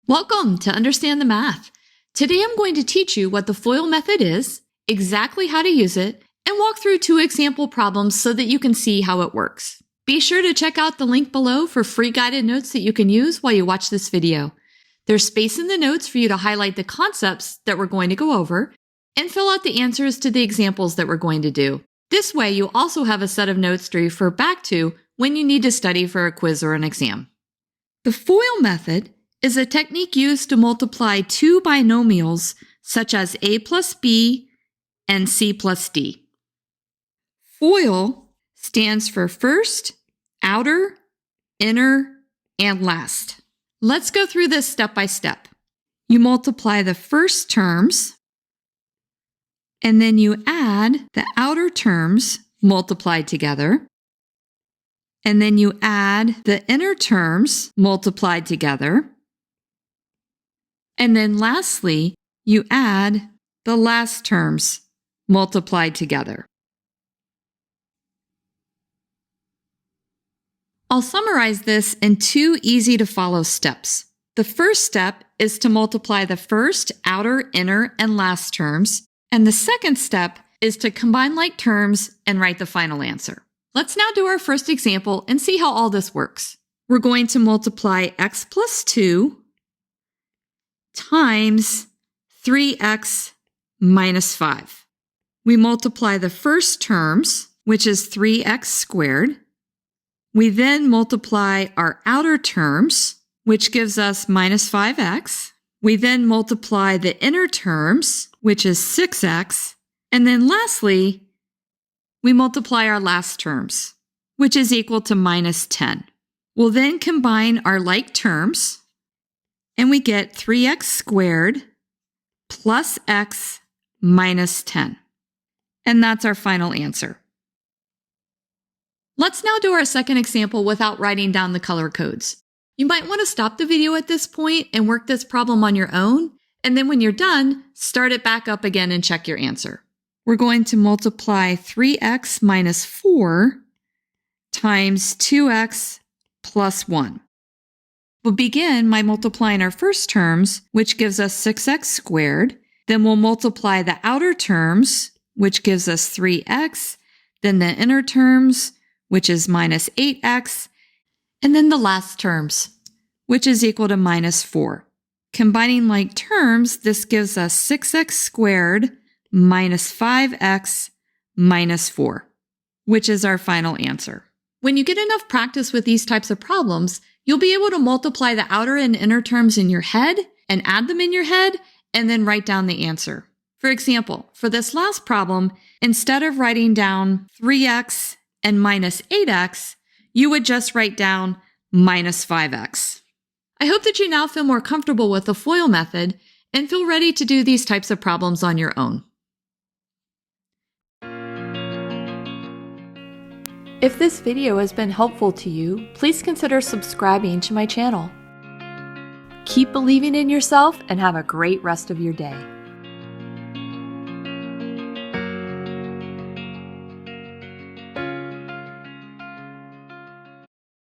Welcome to Understand the Math. Today I'm going to teach you what the FOIL method is, exactly how to use it, and walk through 2 example problems so that you can see how it works. Be sure to check out the link below for free guided notes that you can use while you watch this video. There's space in the notes for you to highlight the concepts that we're going to go over and fill out the answers to the examples that we're going to do. This way, you also have a set of notes to refer back to when you need to study for a quiz or an exam. The FOIL method is a technique used to multiply 2 binomials such as a plus b and c plus d. FOIL stands for first, outer, inner, and last. Let's go through this step by step. You multiply the first terms, and then you add the outer terms multiplied together, and then you add the inner terms multiplied together, and then lastly, you add the last terms multiplied together. I'll summarize this in 2 easy-to-follow steps. The first step is to multiply the first, outer, inner, and last terms, and the second step is to combine like terms and write the final answer. Let's now do our first example and see how all this works. We're going to multiply x plus 2 times 3x minus 5. We multiply the first terms, which is 3x squared. We then multiply our outer terms, which gives us minus 5x. We then multiply the inner terms, which is 6x. And then lastly, we multiply our last terms, which is equal to minus 10. We'll then combine our like terms, and we get 3x squared plus x minus 10. And that's our final answer. Let's now do our second example without writing down the color codes. You might want to stop the video at this point and work this problem on your own, and then when you're done, start it back up again and check your answer. We're going to multiply 3x minus 4 times 2x plus 1. We'll begin by multiplying our first terms, which gives us 6x squared. Then we'll multiply the outer terms, which gives us 3x. Then the inner terms, which is minus 8x. And then the last terms, which is equal to minus 4. Combining like terms, this gives us 6x squared minus 5x minus 4, which is our final answer. When you get enough practice with these types of problems, you'll be able to multiply the outer and inner terms in your head and add them in your head and then write down the answer. For example, for this last problem, instead of writing down 3x and minus 8x, you would just write down minus 5x. I hope that you now feel more comfortable with the FOIL method and feel ready to do these types of problems on your own. If this video has been helpful to you, please consider subscribing to my channel. Keep believing in yourself and have a great rest of your day.